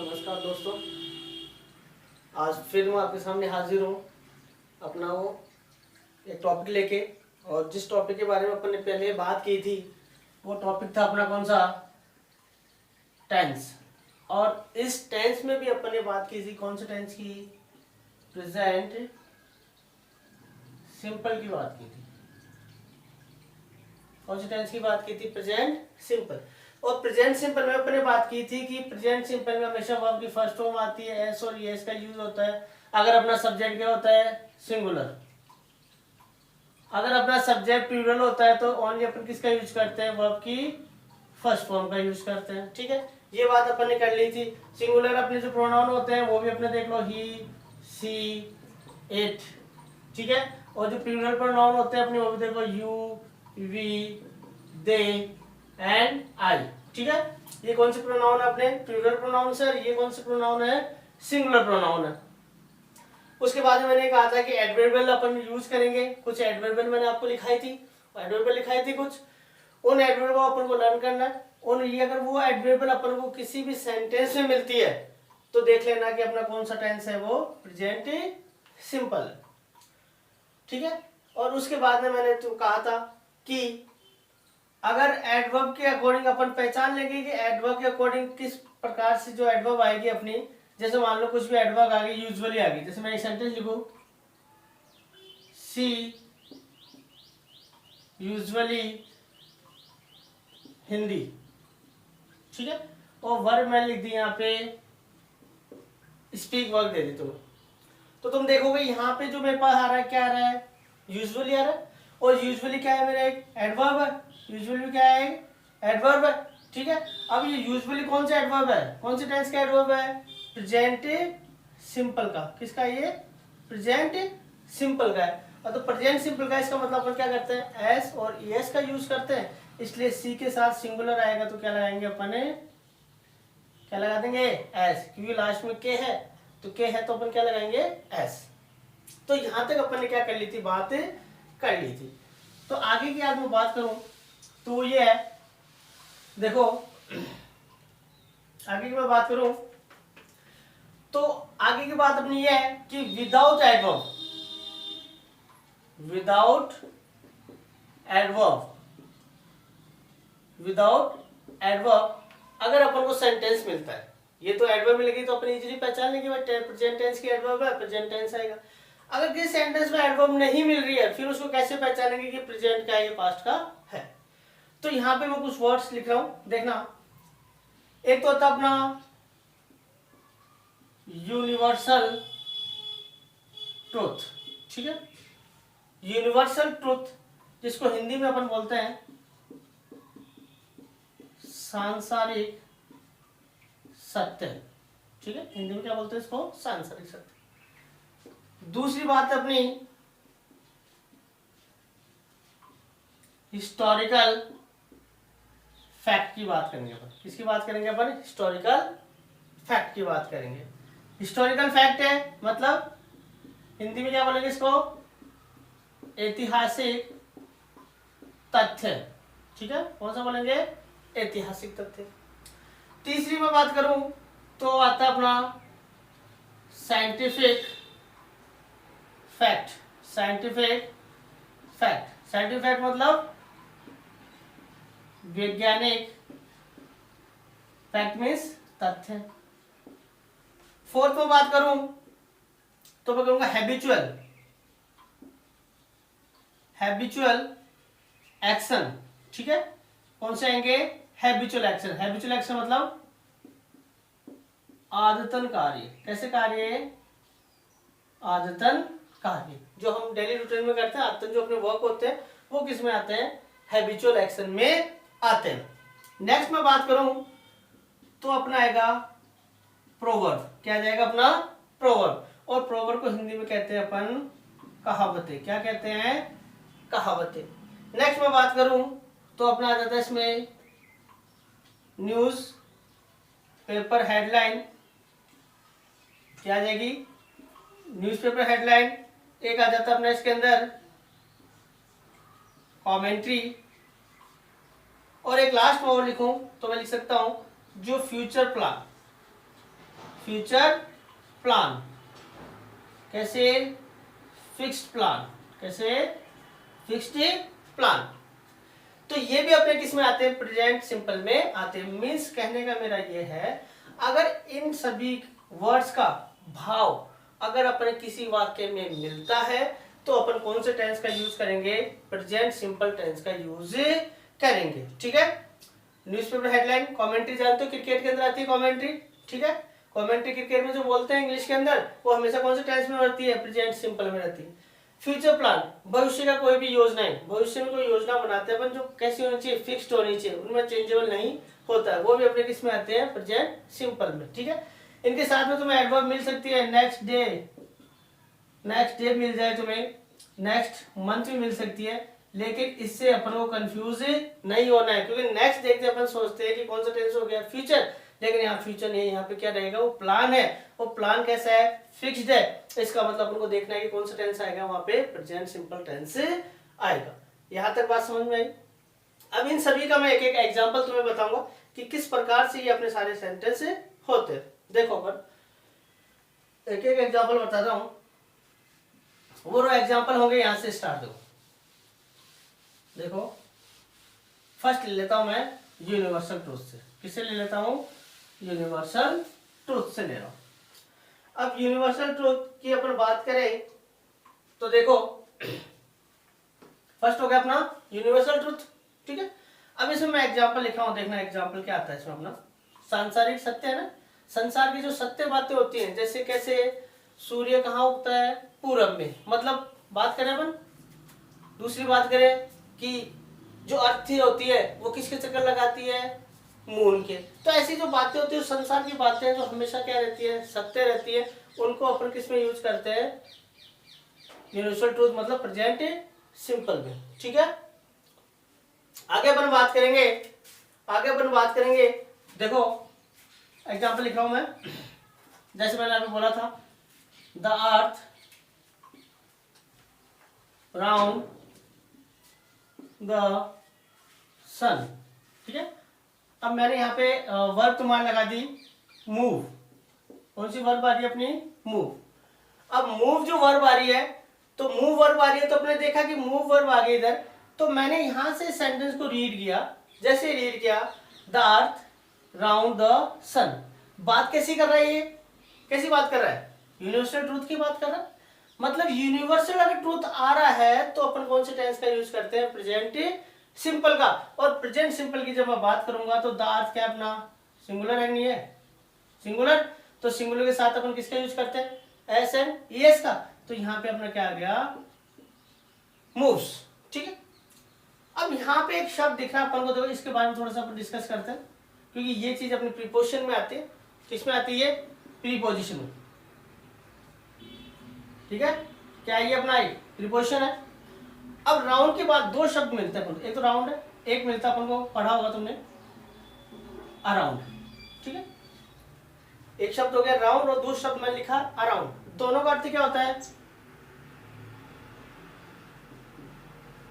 नमस्कार दोस्तों, आज फिर मैं आपके सामने हाजिर हूँ अपना वो एक टॉपिक लेके। और जिस टॉपिक के बारे में अपन ने पहले बात की थी वो टॉपिक था अपना कौन सा, टेंस। और इस टेंस में भी अपन ने बात की थी कौन से टेंस की, प्रेजेंट सिंपल की बात की थी। कौन से टेंस की बात की थी, प्रेजेंट सिंपल। और प्रेजेंट सिंपल में अपने बात की थी कि प्रेजेंट सिंपल में हमेशा वर्ब की फर्स्ट फॉर्म आती है एस, और एस का यूज होता है अगर अपना सब्जेक्ट क्या होता है, सिंगुलर। अगर अपना सब्जेक्ट प्लूरल होता है तो ओनली अपन किसका यूज करते हैं, वर्ब की फर्स्ट फॉर्म का यूज करते हैं। ठीक है, ये बात अपन ने कर ली थी। सिंगुलर अपने जो प्रोनाउन होते हैं वो भी अपने देख लो, ही, सी, इट। ठीक है, और जो प्लूरल प्रोनाउन होते हैं अपने वो भी देखो, you, we, they and I. ठीक है, ये कौन से प्रोनाउन है अपने, प्लूरल प्रोनाउन है। ये कौन से प्रोनाउन है, सिंगुलर प्रोनाउन है। उसके बाद में मैंने कहा था कि एडवर्बियल अपन यूज करेंगे। कुछ एडवर्बियल मैंने आपको लिखाई थी, एडवर्बियल लिखाई थी कुछ, उन एडवर्ब को अपन को लर्न करना है। और ये अगर वो एडवर्बियल अपन को किसी भी सेंटेंस में मिलती है तो देख लेना कि अपना कौन सा टेंस है, वो प्रेजेंट सिंपल। ठीक है, और उसके बाद में मैंने तो कहा था कि अगर एडवर्ब के अकॉर्डिंग अपन पहचान लेंगे कि एडवर्ब के अकॉर्डिंग किस प्रकार से जो एडवर्ब आएगी अपनी, जैसे मान लो कुछ भी एडवर्ब आ गई, यूजुअली आ गई। जैसे मैं एक सेंटेंस लिखूं, सी यूजुअली हिंदी। ठीक है, और वर्ब मैंने लिख दी यहाँ पे स्पीक, वर्ब दे दी तुम्हें। तो तुम देखोगे यहाँ पे जो मेरे पास आ रहा है, क्या आ रहा है, यूजुअली आ रहा है। और यूजुअली क्या है, मेरा एक एडवर्ब है। यूजुअली क्या है, एडवर्ब है। ठीक है, अब ये यूजुअली कौन सा एडवर्ब है, कौन से टेंस का एडवर्ब है, प्रेजेंट सिंपल का। किसका, ये प्रेजेंट सिंपल का है। और तो प्रेजेंट सिंपल का इसका मतलब अपन क्या करते हैं, एस और एस का यूज करते हैं। इसलिए सी के साथ सिंगुलर आएगा तो क्या लगाएंगे अपन, क्या लगा देंगे, एस, क्योंकि लास्ट में के है तो के है तो अपन क्या लगाएंगे, एस। तो यहां तक अपन ने क्या कर ली थी, बात कर ली थी। तो आगे की आज मैं बात करूं तो ये है, देखो आगे की मैं बात करूं तो आगे की बात अपनी ये है कि without adverb, without adverb, without adverb अगर अपन को सेंटेंस मिलता है, ये तो एडवर्ब मिलेगी तो अपन इजीली पहचान लेंगे भाई प्रेजेंट टेंस की एडवर्ब है, प्रेजेंट टेंस आएगा। अगर किसी सेंटेंस में एडवर्ब नहीं मिल रही है फिर उसको कैसे पहचानेंगे कि प्रेजेंट का है, ये पास्ट का है। तो यहां पे मैं कुछ वर्ड्स लिख रहा हूं, देखना। एक तो होता अपना यूनिवर्सल ट्रूथ। ठीक है, यूनिवर्सल ट्रूथ जिसको हिंदी में अपन बोलते हैं सांसारिक सत्य। ठीक है, हिंदी में क्या बोलते हैं इसको, सांसारिक सत्य। दूसरी बात अपनी हिस्टोरिकल फैक्ट की बात करेंगे अपन। किसकी बात करेंगे अपन, हिस्टोरिकल फैक्ट की बात करेंगे। हिस्टोरिकल फैक्ट है मतलब हिंदी में क्या बोलेंगे इसको, ऐतिहासिक तथ्य। ठीक है, कौन सा बोलेंगे, ऐतिहासिक तथ्य। तीसरी में बात करूं तो आता है अपना scientific fact. Scientific fact, scientific fact मतलब वैज्ञानिक, फैक्ट मीन्स तथ्य। फोर्थ में बात करूं तो मैं कहूंगा हैबिचुअल, हैबिचुअल एक्शन। ठीक है, कौन से आएंगे, हैबिचुअल एक्शन। हैबिचुअल एक्शन मतलब आदतन कार्य। कैसे कार्य, आदतन कार्य जो हम डेली रूटीन में करते हैं। आदतन जो अपने वर्क होते हैं वो किस में आते हैं, हैबिचुअल एक्शन में आते हैं। नेक्स्ट में बात करूं तो अपना आएगा प्रोवर्ब। क्या जाएगा अपना, प्रोवर्ब। और प्रोवर्ब को हिंदी में कहते हैं अपन कहावतें। क्या कहते हैं, कहावतें। नेक्स्ट में बात करूं तो अपना आ जाता है इसमें न्यूज पेपर हेडलाइन। क्या आ जाएगी, न्यूज़पेपर हेडलाइन। एक आ जाता है अपना इसके अंदर कमेंट्री। और एक लास्ट में और लिखूं तो मैं लिख सकता हूं जो फ्यूचर प्लान, फ्यूचर प्लान, कैसे फिक्स्ड प्लान, कैसे फिक्स्ड प्लान। तो ये भी अपने किस में आते हैं, प्रेजेंट सिंपल में आते हैं। मीन्स कहने का मेरा ये है, अगर इन सभी वर्ड्स का भाव अगर अपने किसी वाक्य में मिलता है तो अपन कौन से टेंस का यूज करेंगे, प्रेजेंट सिंपल टेंस का यूज करेंगे। ठीक है, न्यूज़पेपर हेडलाइन, कमेंट्री जानते हो क्रिकेट के अंदर आती है कमेंट्री, ठीक है। कमेंट्री क्रिकेट में जो बोलते हैं इंग्लिश के अंदर, वो हमेशा कौन से टेंस में रहती है, प्रेजेंट सिंपल में रहती है। फ्यूचर प्लान, भविष्य का कोई भी योजना है, भविष्य में कोई योजना बनाते हैं अपन, जो कैसी होनी चाहिए, फिक्स्ड होनी चाहिए, उनमें चेंजेबल नहीं होता है, वो भी अपने किस में आते हैं, प्रेजेंट सिंपल में। ठीक है, इनके साथ में तुम्हें एडवर्ब मिल सकती है, next day, next day meal जाए तुम्हें, नेक्स्ट मंथ भी मिल सकती है, लेकिन इससे अपन को कंफ्यूज नहीं होना है, क्योंकि नेक्स्ट देखते अपन सोचते हैं कि कौन सा टेंस हो गया, फ्यूचर, लेकिन यहाँ फ्यूचर नहीं है, यहाँ पे क्या रहेगा, वो प्लान है। वो प्लान कैसा है, फिक्स्ड है। इसका मतलब अपन को देखना है कि कौन सा टेंस आएगा, वहां पे प्रेजेंट सिंपल टेंस आएगा। यहां तक बात समझ में आई। अब इन सभी का मैं एक एक एग्जांपल तुम्हें बताऊंगा कि किस प्रकार से ये अपने सारे सेंटेंस होते हैं। देखो अपन एक एक एग्जांपल बताता हूं, वो एग्जांपल होंगे यहां से स्टार्ट। देखो फर्स्ट ले लेता हूं मैं यूनिवर्सल ट्रूथ से। किससे ले लेता हूं, यूनिवर्सल ट्रूथ से ले रहा हूं। अब यूनिवर्सल ट्रूथ की अपन बात करें तो देखो फर्स्ट हो गया अपना यूनिवर्सल ट्रूथ, ठीक है। अब इसमें मैं एग्जांपल लिखा हूं, देखना एग्जांपल क्या आता है इसमें अपना। सांसारिक सत्य है ना, संसार की जो सत्य बातें होती हैं, जैसे कैसे सूर्य कहाँ उगता है, पूरब में, मतलब बात करें अपन। दूसरी बात करें कि जो अर्थ होती है वो किसके चक्कर लगाती है, मून के। तो ऐसी जो बातें होती है, संसार की बातें हैं जो हमेशा क्या रहती है, सत्य रहती है, उनको अपन किस में यूज करते हैं, यूनिवर्सल ट्रूथ, मतलब प्रेजेंट सिंपल में। ठीक है, आगे अपन बात करेंगे, देखो एग्जांपल लिख रहा हूं मैं, जैसे मैंने अभी बोला था, द अर्थ राउंड द सन। ठीक है, अब मैंने यहाँ पे वर्ब तुम्हारे लगा दी मूव। कौन सी वर्ब आ रही है अपनी, मूव। अब मूव जो वर्ब आ रही है, तो मूव वर्ब आ रही है, तो अपने देखा कि मूव वर्ब आ गई इधर, तो मैंने यहां से सेंटेंस को रीड किया। जैसे रीड किया, द अर्थ राउंड द सन, बात कैसी कर रहा है, ये कैसी बात कर रहा है, यूनिवर्सल ट्रूथ की बात कर रहा है। मतलब यूनिवर्सल अगर ट्रूथ आ रहा है तो अपन कौन से टेंस का यूज करते हैं, प्रेजेंट सिंपल का। और प्रेजेंट सिंपल की जब मैं बात करूंगा तो द अर्थ क्या अपना सिंगुलर है, नहीं है सिंगुलर, तो सिंगुलर के साथ अपन किसका यूज करते हैं, एस एंड ईएस का। तो यहाँ पे अपना क्या आ गया, मूव्स। ठीक है, अब यहाँ पे एक शब्द दिख रहा है अपन को, देखो इसके बारे में थोड़ा सा अपन डिस्कस करते हैं, क्योंकि ये चीज अपनी प्रीपोजिशन में आती है। किसमें आती है, प्रीपोजिशन में। ठीक है, क्या ये अपना प्रीपोजिशन है। अब राउंड के बाद दो शब्द मिलते हैं अपन को, एक तो राउंड है, एक मिलता है अपन को, पढ़ा होगा तुमने, अराउंड। ठीक है, एक शब्द हो गया राउंड और दूसरा शब्द मैंने लिखा अराउंड। दोनों का अर्थ क्या होता है,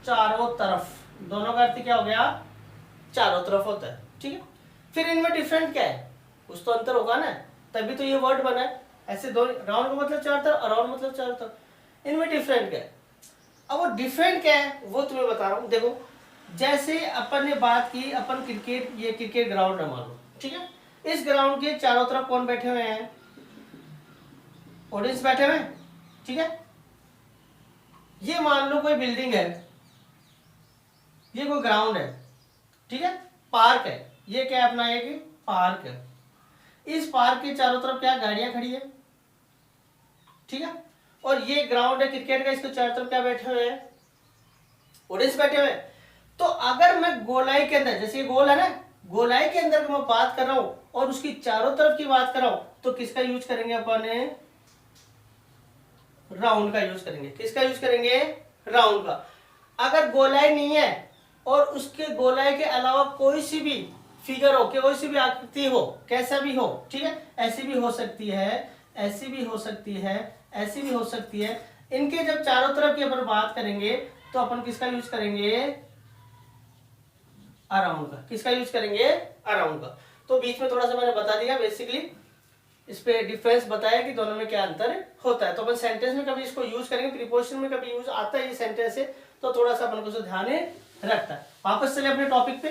चारों तरफ। दोनों का अर्थ क्या हो गया, चारों तरफ होता है। ठीक है, फिर इनमें डिफरेंट क्या है, कुछ तो अंतर होगा ना, तभी तो ये वर्ड बना है। ऐसे दो, राउंड का मतलब चारों तरफ, अराउंड मतलब चारों तरफ, इनमें डिफरेंट क्या है। अब वो डिफरेंट क्या है वो तुम्हें बता रहा हूं। देखो जैसे अपन ने बात की, अपन क्रिकेट, ये क्रिकेट ग्राउंड है मान लो, ठीक है। इस ग्राउंड के चारों तरफ कौन बैठे हुए हैं, ऑडियंस बैठे हुए हैं। ठीक है, ये मान लो कोई बिल्डिंग है, ये कोई ग्राउंड है, ठीक है, पार्क है, ये क्या है अपना, एक पार्क है। इस पार्क के चारों तरफ क्या गाड़ियां खड़ी है, ठीक है, और ये ग्राउंड है क्रिकेट का, इसके चारों तरफ क्या बैठे हुए हैं, ऑडियंस बैठे हुए हैं। तो अगर मैं गोलाई के अंदर, जैसे ये गोल है ना, गोलाई के अंदर मैं बात कर रहा हूं और उसकी चारों तरफ की बात कर रहा हूं, तो किसका यूज करेंगे अपन, राउंड का यूज करेंगे। किसका यूज करेंगे, राउंड का। अगर गोलाई नहीं है और उसके गोलाई के अलावा कोई सी भी फिगर हो, कोई सी भी आकृति हो, कैसा भी हो, ठीक है, ऐसी भी हो सकती है, ऐसी भी हो सकती है, ऐसी भी हो सकती है। इनके जब चारों तरफ की अपन बात करेंगे तो अपन किसका यूज करेंगे, अराउंड का। किसका यूज करेंगे, अराउंड का। तो बीच में थोड़ा सा मैंने बता दिया बेसिकली, इस पे डिफरेंस बताया कि दोनों में क्या अंतर होता है। तो अपन सेंटेंस में कभी इसको यूज करेंगे, प्रीपोजिशन में कभी यूज आता है ये सेंटेंस से, तो थोड़ा सा अपन को उसको ध्यान में रखता है। वापस चले अपने टॉपिक पे।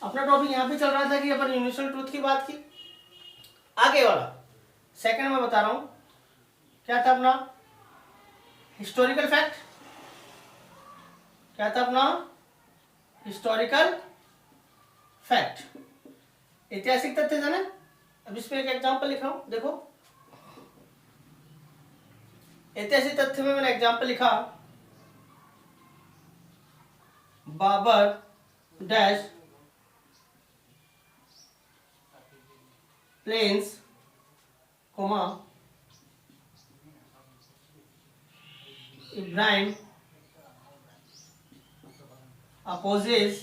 अपना टॉपिक यहाँ पे चल रहा था कि अपन यूनिवर्सल ट्रूथ की बात की। आगे वाला सेकंड में बता रहा हूं क्या था अपना, हिस्टोरिकल फैक्ट। क्या था अपना, हिस्टोरिकल फैक्ट, ऐतिहासिक तथ्य था ना। अब इसमें एक एग्जांपल लिखा हूं, देखो ऐतिहासिक तथ्य में मैंने एग्जांपल लिखा, Babar dash plains comma Ibrahim opposes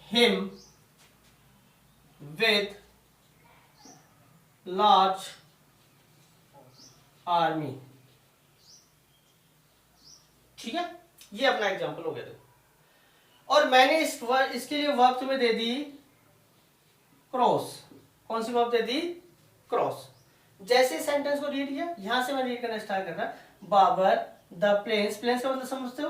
him with large army। ठीक है, ये अपना एग्जांपल हो गया। देखो, और मैंने इसके लिए वर्ब तुम्हें दे दी क्रॉस। कौन सी वर्ब दे दी, क्रॉस। जैसे सेंटेंस को रीड किया, यहां से मैं रीड करना स्टार्ट कर रहा, बाबर द प्लेन्स, प्लेन्स का मतलब समझते हो,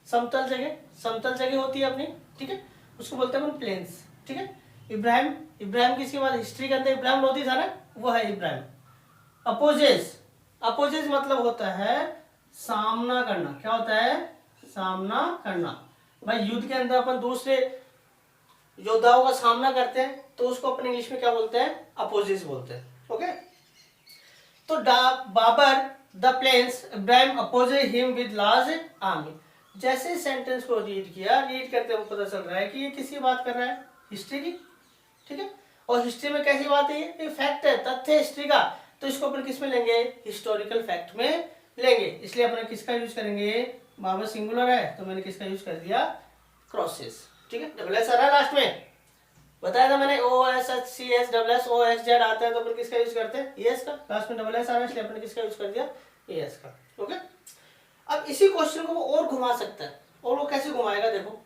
समतल जगह, समतल जगह होती है अपनी, ठीक है, उसको बोलते हैं अपन प्लेन्स। ठीक है, इब्राहिम, इब्राहिम किसके बाद हिस्ट्री के अंदर इब्राहिम लोधी था ना, वो है इब्राहिम। अपोजेस, अपोजेस मतलब होता है सामना करना। क्या होता है, सामना करना। भाई युद्ध के अंदर अपन दूसरे योद्धाओं का सामना करते हैं तो उसको अपन इंग्लिश में क्या बोलते हैं, अपोजेस बोलते हैं। ओके, तो Babar the plains Ibrahim opposes him with large army. जैसे सेंटेंस को रीड किया, रीड करते हुए पता चल रहा है कि ये किसकी बात कर रहा है, हिस्ट्री की। ठीक है, और हिस्ट्री में कैसी बात है, ये फैक्ट है, तथ्य है हिस्ट्री का, तो इसको अपन किस में लेंगे, हिस्टोरिकल फैक्ट में लेंगे। इसलिए अपन किसका यूज करेंगे, बाबर सिंगुलर है तो मैंने किसका यूज कर दिया, क्रॉसेस। ठीक है, डबल एस आ रहा है लास्ट में, बताया था मैंने, O S H C S double S O S Z आता है तो अपन किसका यूज करते हैं, एस का। लास्ट में डबल एस आ रहा है इसलिए अपन किसका यूज कर दिया, एस का। ओके, अब इसी क्वेश्चन को वो और घुमा सकता है, और वो कैसे घुमाएगा, देखो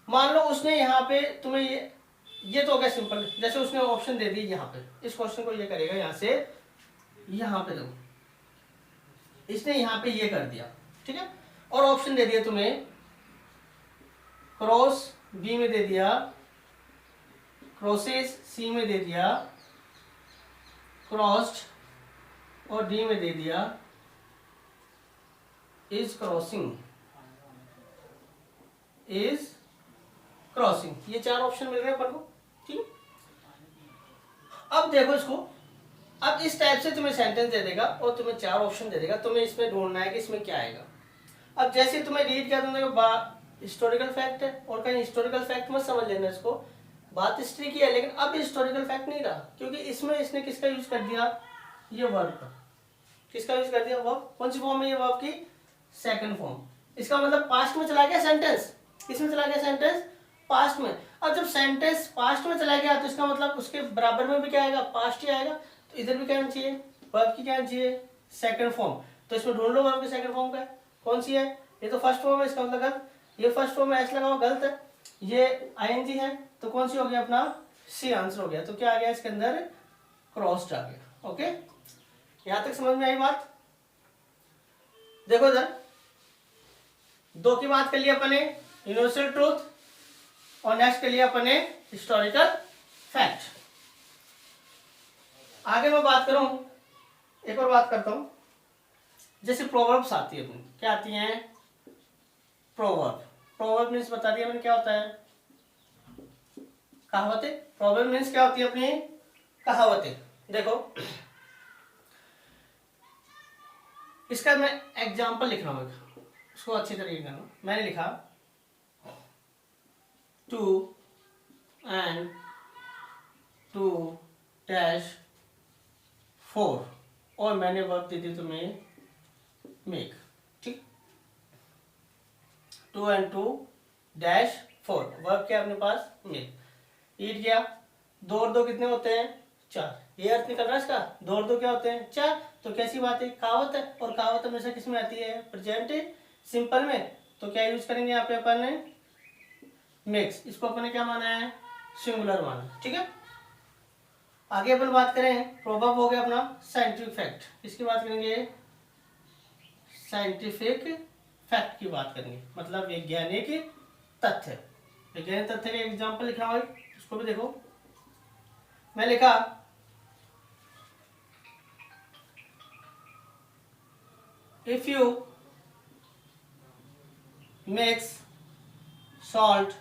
मान लो उसने यहाँ पे तुम्हें ये तो हो गया सिंपल, जैसे उसने ऑप्शन दे दी यहाँ पे, इस क्वेश्चन को ये करेगा यहाँ से यहाँ पे, देखो इसने यहाँ पे ये कर दिया। ठीक है, और ऑप्शन दे दिया तुम्हें, क्रॉस बी में दे दिया, क्रॉसेस सी में दे दिया, क्रॉस्ड और डी में दे दिया, इज क्रॉसिंग, इज क्रॉसिंग, ये चार ऑप्शन मिल रहे हैं अपन को। ठीक है, अब देखो इसको, अब इस टाइप से तुम्हें सेंटेंस दे देगा और तुम्हें चार ऑप्शन दे देगा, तुम्हें इसमें ढूंढना है कि इसमें क्या आएगा। अब जैसे तुम्हें रीड किया, तुमने हिस्टोरिकल फैक्ट है, और कहीं हिस्टोरिकल फैक्ट मत समझ लेना इसको, बात हिस्ट्री की है, लेकिन अब हिस्टोरिकल फैक्ट नहीं रहा, क्योंकि इसमें इसने किसका यूज कर दिया, ये वर्ब का। किसका यूज कर दिया, वर्ब। कौन सी फॉर्म है ये वर्ब की, सेकंड फॉर्म। इसका मतलब पास्ट में चला गया सेंटेंस, किसमें चला गया सेंटेंस, पास्ट में। अब जब सेंटेंस पास्ट में चला गया तो इसका मतलब उसके बराबर में भी क्या आएगा, पास्ट ही आएगा, तो इधर भी क्या आना चाहिए, वर्ब की क्या आना चाहिए, सेकंड फॉर्म। तो इसमें ढूंढ लो वर्ब की सेकंड फॉर्म का कौन सी है, ये तो फर्स्ट फॉर्म है, इसका मतलब गलत, ये फर्स्ट फॉर्म में एस लगा हुआ गलत है, ये आईएनजी है, तो कौन सी हो गया अपना, सी आंसर हो गया। तो क्या आ गया इसके अंदर, क्रॉस्ड आ गया। ओके, यहां तक समझ में आई बात। देखो इधर दो की बात कर लिया अपने, यूनिवर्सल ट्रूथ, और नेक्स्ट के लिए अपने हिस्टोरिकल फैक्ट। आगे मैं बात करूं, एक और बात करता हूं, जैसे प्रोवर्ब्स आती है अपनी, क्या आती हैं, प्रोवर्ब। प्रोवर्ब मीन्स बता दिया मैंने क्या होता है, कहावतें। प्रोवर्ब मीन्स क्या होती है अपनी, कहावतें। देखो इसका मैं एग्जाम्पल लिख रहा हूं, उसको अच्छी तरीके करना। मैंने लिखा 2 and 2 dash 4, और मैंने वर्ब दी थी तुम्हें मेक। ठीक, 2 and 2 dash 4, वर्ब क्या अपने पास, मेक। ईट किया, 2 और 2 कितने होते हैं, 4। ये अर्थ निकल रहा है इसका, 2 और 2 क्या होते हैं, 4। तो कैसी बात है, कहावत है, और कहावत हमेशा किस में आती है, प्रेजेंट सिंपल में। तो क्या यूज करेंगे यहाँ पे अपन ने, मेक्स। इसको अपने क्या माना है, सिंगुलर माना। ठीक है, आगे अपन बात करें, प्रोवर्ब हो गया अपना साइंटिफिक फैक्ट। इसकी बात करेंगे, साइंटिफिक फैक्ट की बात करेंगे, मतलब वैज्ञानिक तथ्य। वैज्ञानिक तथ्य का एग्जांपल लिखा हुआ है, उसको भी देखो। मैं लिखा if you mix salt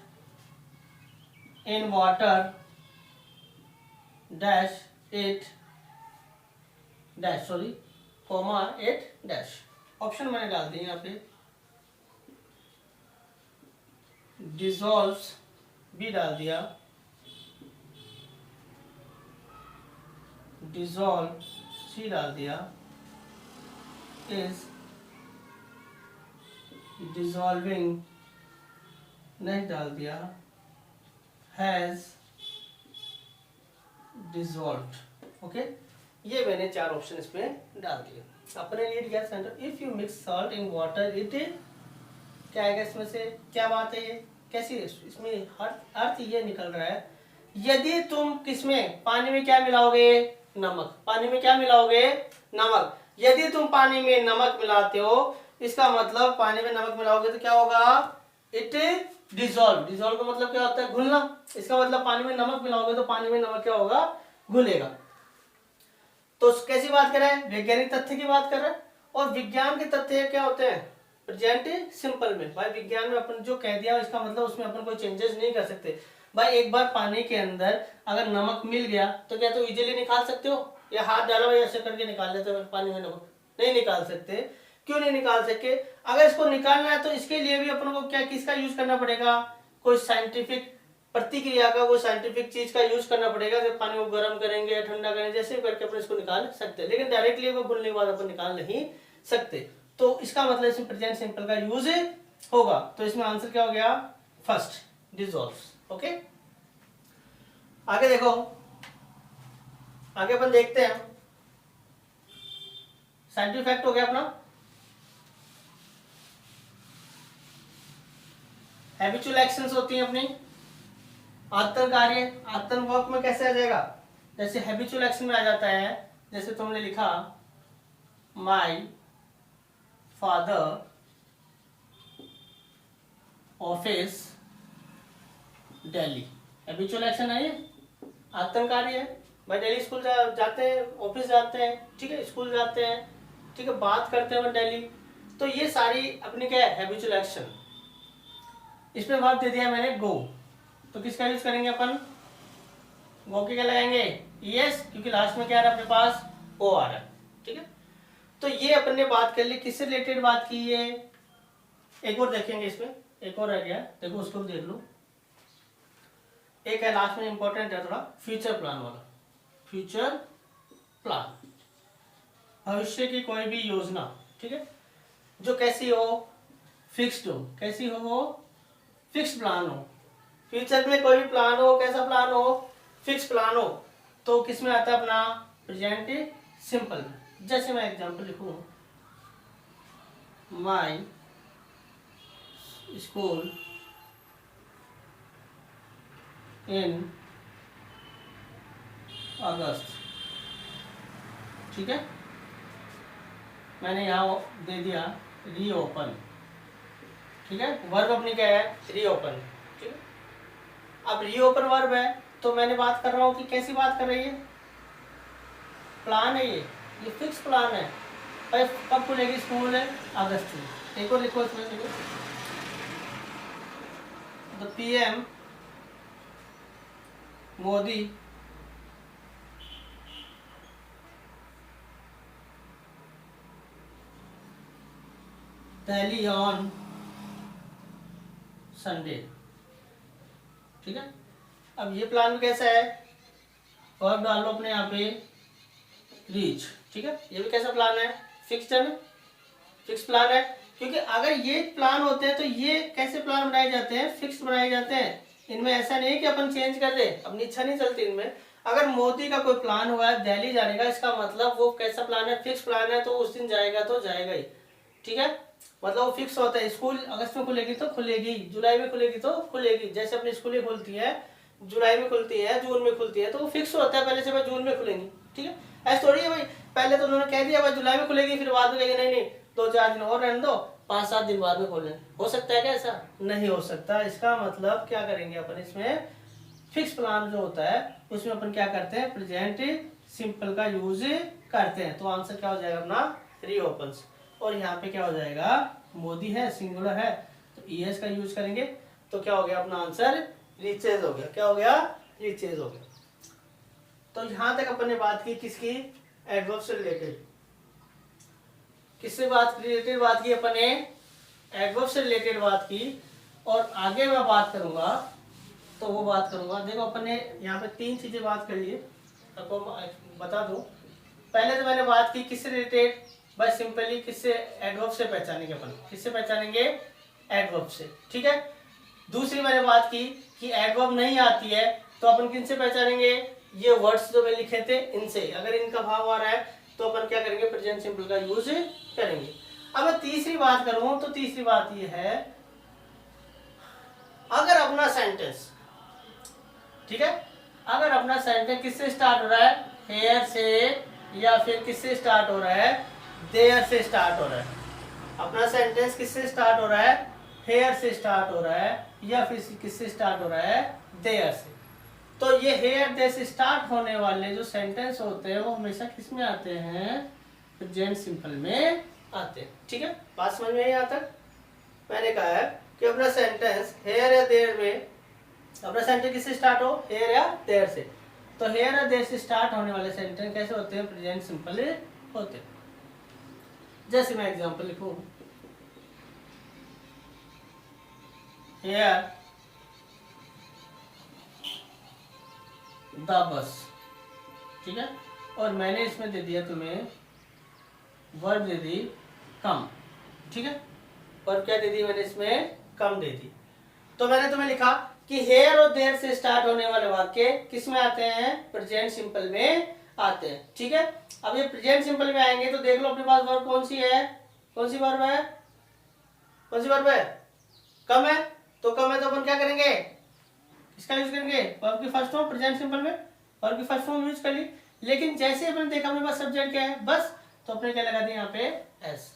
in water dash it dash sorry comma it dash। Option मैंने डाल दिए यहाँ पे, dissolves भी डाल दिया, dissolve सी डाल दिया, is dissolving नहीं डाल दिया, हैज डिसॉल्व्ड। ओके, ये मैंने 4 ऑप्शन इसमें डाल दिए। अपने रीड किया centre, if you mix salt in water it, क्या आएगा इसमें से, क्या बात है ये, कैसी, इसमें अर्थ ये निकल रहा है, यदि तुम किसमें, पानी में क्या मिलाओगे, नमक। पानी में क्या मिलाओगे, नमक। यदि तुम पानी में नमक मिलाते हो, इसका मतलब पानी में नमक मिलाओगे तो क्या होगा, इट डिसॉल्व। डिसॉल्व का मतलब क्या होता है, घुलना। इसका मतलब पानी में नमक मिलाओगे तो पानी में नमक क्या होगा, घुलेगा। तो कैसी बात कर रहे हैं, वैज्ञानिक तथ्य की बात कर रहे हैं। और विज्ञान के तथ्य क्या होते हैं, प्रेजेंट सिंपल में। भाई विज्ञान में अपन जो कह दिया इसका मतलब उसमें अपन कोई चेंजेस नहीं कर सकते। भाई एक बार पानी के अंदर अगर नमक मिल गया तो क्या तो इजीली निकाल सकते हो, या हाथ डालो भाई ऐसे करके निकाल लेते हो पानी में नमक, नहीं निकाल सकते। क्यों नहीं निकाल सके, अगर इसको निकालना है तो इसके लिए भी अपन को क्या, किसका यूज करना पड़ेगा, कोई साइंटिफिक प्रतिक्रिया का, कोई साइंटिफिक चीज का यूज करना पड़ेगा। जब पानी को गर्म करेंगे या ठंडा करेंगे, जैसे करके अपन इसको निकाल सकते हैं, लेकिन डायरेक्टली वो घुलने के बाद अपन निकाल नहीं सकते। तो इसका मतलब इसमें प्रेजेंट सिंपल का यूज होगा। तो इसमें आंसर क्या हो गया, फर्स्ट, डिसॉल्व्स। ओके, आगे देखो, आगे अपन देखते हैं। साइंटिफिक फैक्ट हो गया अपना। हैबिचुअल एक्शंस होती हैं अपनी, आत्तन कार्य। आत्तन वर्क में कैसे आ जाएगा, जैसे हैबिचुअल एक्शन में आ जाता है, जैसे तुमने लिखा my father office Delhi, habitual action है ये, आत्तन कार्य है। भाई डेली स्कूल जाते हैं, ऑफिस जाते हैं, ठीक है, स्कूल जाते हैं, ठीक है, बात करते हैं डेली। तो ये सारी अपनी क्या है, हैबिचुअल एक्शन। इसमें वर्ब दे दिया मैंने गो, तो किसका यूज करेंगे अपन, गो के क्या लगाएंगे, यस, क्योंकि लास्ट में क्या आ रहा है अपने पास, ओ आ रहा है। ठीक है, तो ये अपन ने बात कर ली, किससे रिलेटेड बात की है। एक और देखेंगे, इसमें एक और रह गया, देखो उसको भी देख लो। एक है लास्ट में इंपॉर्टेंट है थोड़ा, फ्यूचर प्लान वाला। फ्यूचर प्लान, भविष्य की कोई भी योजना, ठीक है, जो कैसी हो, फिक्स्ड हो। कैसी हो वो, फिक्स प्लान हो। फ्यूचर में कोई भी प्लान हो, कैसा प्लान हो, फिक्स प्लान हो, तो किसमें आता है अपना, प्रेजेंट सिंपल में। जैसे मैं एग्जांपल लिखूं, माय स्कूल इन अगस्त, ठीक है, मैंने यहाँ दे दिया रीओपन, ठीक है, वर्ब अपनी क्या है, रीओपन, ठीक है। अब रीओपन वर्ब है, तो मैंने बात कर रहा हूँ कि कैसी बात कर रही है, प्लान है ये फिक्स प्लान है। भाई कब खुलेगी स्कूल है, अगस्त में। एक और लिखो इसमें, देखो the PM Modi Delhi on Sunday, ठीक है। अब ये प्लान कैसा है, और डाल लो अपने यहाँ पे रीच, ठीक है, ये भी कैसा प्लान है, फिक्स्ड है ना, फिक्स प्लान है। क्योंकि अगर ये प्लान होते हैं तो ये कैसे प्लान बनाए जाते हैं, फिक्स बनाए जाते हैं। इनमें ऐसा नहीं है कि अपन चेंज कर दे, अपनी इच्छा नहीं चलती इनमें। अगर मोदी का कोई प्लान हुआ है दिल्ली जाने का, इसका मतलब वो कैसा प्लान है, फिक्स प्लान है, तो उस दिन जाएगा तो जाएगा ही, ठीक है, मतलब वो फिक्स होता है। स्कूल अगस्त में खुलेगी तो खुलेगी, जुलाई में खुलेगी तो खुलेगी, जैसे अपनी स्कूलें खुलती है, जुलाई में खुलती है, जून में खुलती है, तो वो फिक्स होता है पहले से भाई जून में खुलेंगी, ठीक है। ऐसा थोड़ी है भाई पहले तो उन्होंने कह दिया भाई जुलाई में खुलेगी, फिर बाद में कहेंगे नहीं नहीं 2-4 दिन और रहने दो, 5-7 दिन बाद में खोलें। हो सकता है क्या ऐसा? नहीं हो सकता। इसका मतलब क्या करेंगे अपन, इसमें फिक्स प्लान जो होता है उसमें अपन क्या करते हैं, प्रेजेंट सिंपल का यूज करते हैं। तो आंसर क्या हो जाएगा अपना, रीओपन्स। और यहाँ पे क्या हो जाएगा, मोदी है, सिंगुलर है, तो ईएस का यूज करेंगे, तो क्या हो गया अपना आंसर, रीचेज हो गया। क्या हो गया, रीचेज हो गया। तो यहां तक अपन ने बात की किसकी, एडवर्ब से रिलेटेड। किससे बात रिलेटेड बात की अपन ने, एडवर्ब से रिलेटेड बात की। और आगे मैं बात करूंगा तो वो बात करूंगा, देखो अपन ने यहाँ पे 3 चीजें बात कर ली है, आपको बता दूं। पहले तो मैंने बात की किससे रिलेटेड, बस सिंपली किससे, एडवर्ब से पहचानेंगे अपन। किससे पहचानेंगे, एडवर्ब से, ठीक है। दूसरी मैंने बात की कि एडवर्ब नहीं आती है तो अपन किनसे पहचानेंगे, ये वर्ड्स जो मैंने लिखे थे इनसे। अगर इनका भाव आ रहा है तो अपन क्या करेंगे, प्रेजेंट सिंपल का यूज करेंगे। अब मैं तीसरी बात करूं तो तीसरी बात ये है, अगर अपना सेंटेंस, ठीक है, अगर अपना सेंटेंस किससे स्टार्ट हो रहा है, हेयर से, या फिर किससे स्टार्ट हो रहा है, देयर से स्टार्ट हो रहा है। अपना सेंटेंस किससे स्टार्ट हो रहा है, हेयर से स्टार्ट हो रहा है, या फिर किससे स्टार्ट हो रहा है, देयर से। तो ये हेयर देयर से स्टार्ट होने वाले जो सेंटेंस होते हैं वो हमेशा किस में आते हैं, प्रेजेंट सिंपल में आते हैं, ठीक है। बात समझ में आई यहाँ तक। मैंने कहा है कि अपना सेंटेंस हेयर या देयर में, अपना सेंटेंस किससे स्टार्ट हो, हेयर या देयर से, तो हेयर या देयर से स्टार्ट होने वाले सेंटेंस कैसे होते हैं, प्रेजेंट सिंपल होते हैं। जैसे मैं एग्जांपल लिखूं, हेयर द बस, ठीक है। और मैंने इसमें दे दिया तुम्हें वर्ब दे दी कम, ठीक है। वर्ब क्या दे दी मैंने इसमें, कम दे दी। तो मैंने तुम्हें लिखा कि हेयर और देयर से स्टार्ट होने वाले वाक्य किस में आते हैं, प्रेजेंट सिंपल में आते हैं, ठीक है। अब ये प्रेजेंट सिंपल में आएंगे तो देख लो अपने पास वर्ब कौन सी है, कौन सी वर्ब है, कौन सी वर्ब है, कम है। तो कम है तो अपन क्या करेंगे, इसका यूज करेंगे, वर्ब की फर्स्ट फॉर्म प्रेजेंट सिंपल में वर्ब की फर्स्ट फॉर्म यूज कर ली। लेकिन जैसे अपने देखा अपने पास सब्जेक्ट क्या है, बस, तो अपने क्या लगा दिया यहाँ पे एस।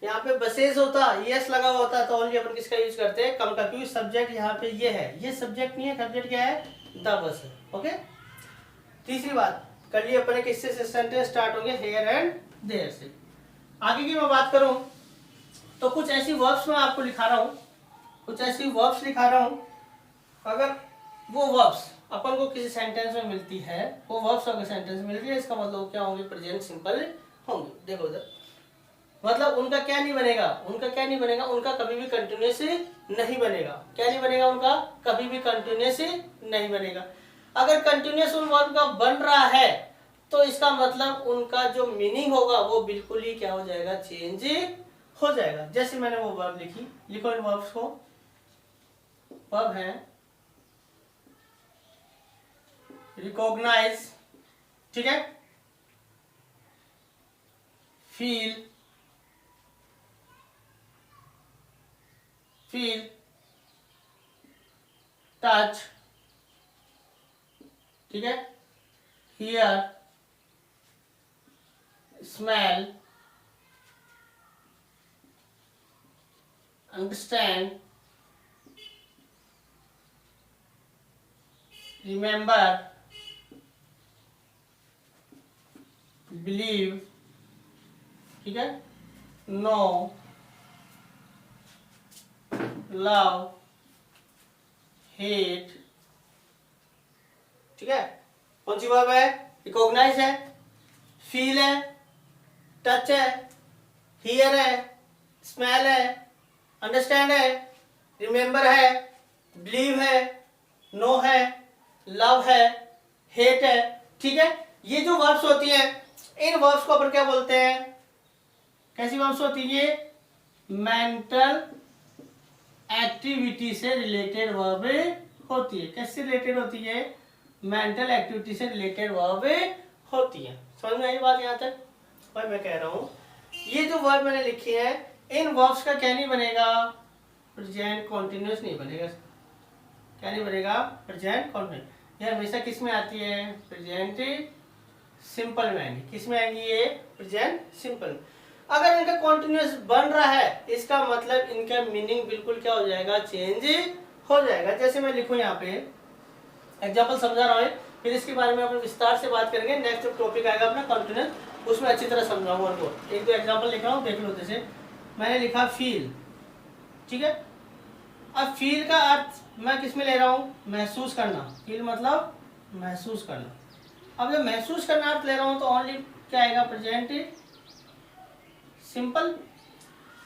यहाँ पे बसेज होता, यस लगा हुआ होता तो ओनली अपन किसका यूज करते हैं, कम का, क्योंकि सब्जेक्ट यहाँ पे ये है, ये सब्जेक्ट नहीं है, सब्जेक्ट क्या है, द बस है, ओके। तीसरी बात कर ली अपन, किससे सेंटेंस स्टार्ट होंगे, हेयर एंड देयर से। आगे की मैं बात करूं तो कुछ ऐसी वर्ब्स मैं आपको लिखा रहा हूं, कुछ ऐसी वर्ब्स लिखा रहा हूं, अगर वो वर्ब्स अपन को किसी सेंटेंस में मिलती है, वो वर्ब्स अगर सेंटेंस में मिल रही है, इसका मतलब क्या होंगे, प्रेजेंट सिंपल होंगे। देखो उधर, मतलब उनका क्या नहीं बनेगा, उनका क्या नहीं बनेगा, उनका कभी भी कंटिन्यूस नहीं बनेगा। क्या नहीं बनेगा, उनका कभी भी कंटिन्यूस नहीं बनेगा। अगर कंटिन्यूस उन वर्ब का बन रहा है तो इसका मतलब उनका जो मीनिंग होगा वो बिल्कुल ही क्या हो जाएगा, चेंज हो जाएगा। जैसे मैंने वो वर्ब लिखी, लिखो इन वर्ब्स को। वर्ब है रिकॉग्नाइज, ठीक है, फील, फील, टच, ठीक है, here, smell, understand, remember, believe, ठीक है, नो, लव, हेट, ठीक है। कौन सी वर्ब है, रिकॉग्नाइज है, फील है, टच है, हियर है, स्मेल है, अंडरस्टैंड है, रिमेंबर है, बिलीव है, नो है, लव है, हेट है, ठीक है। ये जो वर्ब्स होती हैं, इन वर्ब्स को अपन क्या बोलते हैं, कैसी वर्ब्स होती है, ये मेंटल एक्टिविटी से रिलेटेड वर्ब होती है। कैसे रिलेटेड होती है, मेंटल एक्टिविटी से रिलेटेड वर्ब होती है। समझ में आई बात यहाँ तक। भाई मैं कह रहा हूं ये जो वर्ब मैंने लिखी है, इन वर्ब्स का क्या नहीं बनेगा, प्रेजेंट कॉन्टिन्यूस नहीं बनेगा, क्या नहीं बनेगा, प्रेजेंट कॉन्टिन्यूस। ये हमेशा किस में आती है, प्रेजेंट सिंपल में आएंगी। किस में आएंगी ये, प्रेजेंट सिंपल। अगर इनका कॉन्टिन्यूस बन रहा है इसका मतलब इनका मीनिंग बिल्कुल क्या हो जाएगा, चेंज हो जाएगा। जैसे मैं लिखूं यहाँ पे एग्जाम्पल समझा रहा हूँ, फिर इसके बारे में अपन विस्तार से बात करेंगे। नेक्स्ट जो टॉपिक आएगा अपना कॉन्टिन्यूस, उसमें अच्छी तरह समझाऊंगा उनको। एक दो एग्जाम्पल लिख रहा हूँ, देख लो। जैसे मैंने लिखा फील, ठीक है। अब फील का अर्थ मैं किस में ले रहा हूँ, महसूस करना। फील मतलब महसूस करना। अब जब महसूस करना अर्थ ले रहा हूँ तो ओनली क्या आएगा, प्रेजेंट सिंपल।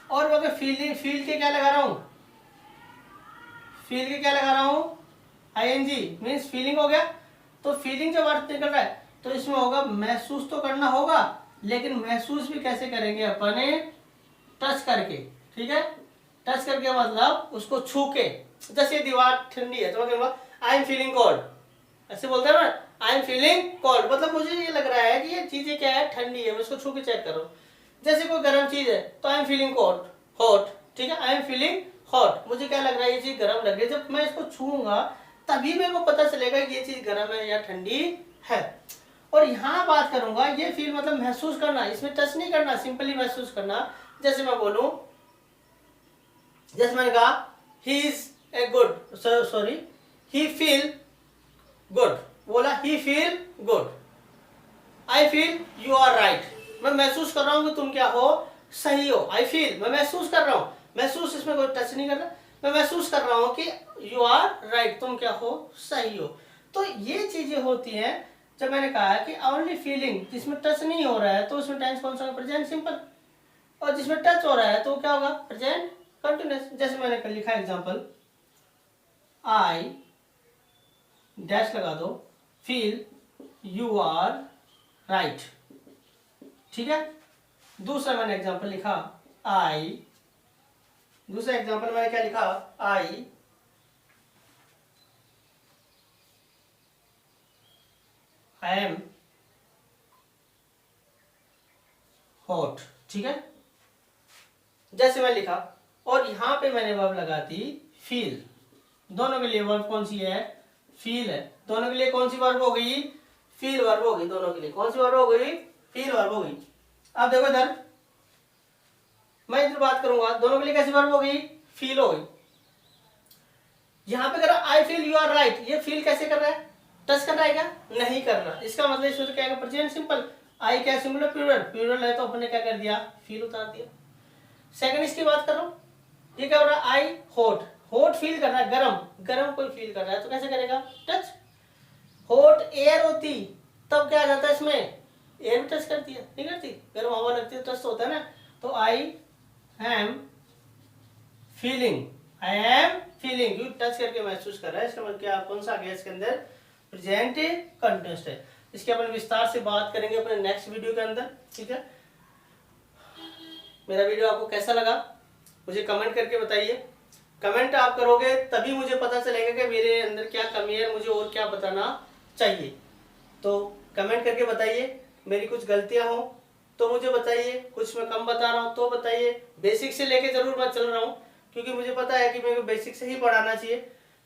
और अगर फील के क्या लगा रहा हूँ, फील के क्या लगा रहा हूँ, आईएनजी मीन्स फीलिंग हो गया। तो फीलिंग जब अर्थ निकल रहा है तो इसमें होगा महसूस तो करना होगा, लेकिन महसूस भी कैसे करेंगे अपने, टच करके, ठीक है। टच करके मतलब उसको छू के। जैसे दीवार ठंडी है तो मैं कहूँगा आई एम फीलिंग कोल्ड, ऐसे बोलते हैं ना, आई एम फीलिंग कोल्ड, मतलब मुझे ये लग रहा है कि ये चीजें क्या है, ठंडी है, मैं उसको छू के चेक करो। जैसे कोई गर्म चीज है तो I am feeling cold, hot, ठीक है, आई एम फीलिंग हॉट, मुझे क्या लग रहा है, ये चीज गर्म लग रही है। जब मैं इसको छूऊंगा तभी मेरे को पता चलेगा कि ये चीज गर्म है या ठंडी है। और यहाँ बात करूंगा, ये फील मतलब महसूस करना, इसमें टच नहीं करना, सिंपली महसूस करना। जैसे मैं बोलूं, जैसे मैंने कहा he is a good, sorry he feel good, बोला he feel good, I feel you are right, मैं महसूस कर रहा हूं कि तुम क्या हो, सही हो। आई फील, मैं महसूस कर रहा हूं, महसूस इसमें कोई टच नहीं कर रहा, मैं महसूस कर रहा हूं कि यू आर राइट, तुम क्या हो, सही हो। तो ये चीजें होती हैं। जब मैंने कहा कि ओनली फीलिंग, जिसमें टच नहीं हो रहा है तो उसमें टेंस कौन सा होगा, प्रेजेंट सिंपल। और जिसमें टच हो रहा है तो क्या होगा, प्रेजेंट कंटिन्यूअस। जैसे मैंने लिखा एग्जांपल, आई डैश लगा दो, फील यू आर राइट, ठीक है। दूसरा मैंने एग्जांपल लिखा, आई, दूसरा एग्जांपल मैंने क्या लिखा, आई एम हॉट, ठीक है। जैसे मैं लिखा और यहां पे मैंने वर्ब लगा दी फील। दोनों के लिए वर्ब कौन सी है, फील है। दोनों के लिए कौन सी वर्ब हो गई, फील वर्ब हो गई। दोनों के लिए कौन सी वर्ब हो गई, फील वर्ब हो गई। अब देखो इधर मैं इधर बात करूंगा, दोनों के लिए कैसी वर्ब हो गई, फील हो गई। यहां पे कर I feel you are right, ये फील कैसे कर रहा है, टच कर रहा है क्या, नहीं कर रहा। इसका मतलब इसमें क्या है, प्रेजेंट सिंपल। आई क्या सिंगुलर प्लूरल, प्लूरल है तो अपने क्या कर दिया, फील उतार दिया। सेकंड इसकी बात कर रहा हूं, ये क्या हो रहा है, आई हॉट, हॉट फील कर रहा है, गरम, गरम कोई फील कर रहा है तो कैसे करेगा, टच। हॉट एयर होती तब क्या आ जाता है इसमें, एयर भी टच करती है, नहीं करती, गर्म हवा लगती है, टच तो होता है ना। तो I am feeling, I am feeling, you touch करके महसूस कर रहा है। इसका मतलब क्या, कौन सा आ गया इसके अंदर, प्रेजेंट कंटिन्यूअस है। इसके अपन विस्तार से बात करेंगे अपने नेक्स्ट वीडियो के अंदर, ठीक है। मेरा वीडियो आपको कैसा लगा मुझे कमेंट करके बताइए। कमेंट आप करोगे तभी मुझे पता चलेगा कि मेरे अंदर क्या कमी है, मुझे और क्या बताना चाहिए। तो कमेंट करके बताइए, मेरी कुछ गलतियां हो तो मुझे बताइए, कुछ मैं कम बता रहा हूँ तो बताइए। बेसिक से लेके जरूर मैं चल रहा हूँ, क्योंकि मुझे पता है कि मेरे को बेसिक से ही पढ़ाना चाहिए।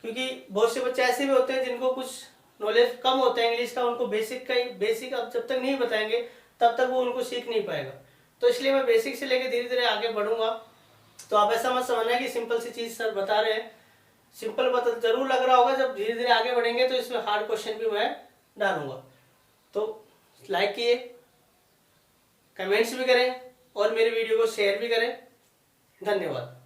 क्योंकि बहुत से बच्चे ऐसे भी होते हैं जिनको कुछ नॉलेज कम होता है इंग्लिश का, उनको बेसिक का ही, बेसिक अब जब तक नहीं बताएंगे तब तक वो उनको सीख नहीं पाएगा। तो इसलिए मैं बेसिक से लेके धीरे धीरे आगे बढ़ूंगा। तो आप ऐसा मत समझना कि सिंपल सी चीज सर बता रहे हैं, सिंपल बता जरूर लग रहा होगा, जब धीरे धीरे आगे बढ़ेंगे तो इसमें हार्ड क्वेश्चन भी मैं डालूंगा। तो लाइक किए, कमेंट्स भी करें और मेरे वीडियो को शेयर भी करें। धन्यवाद।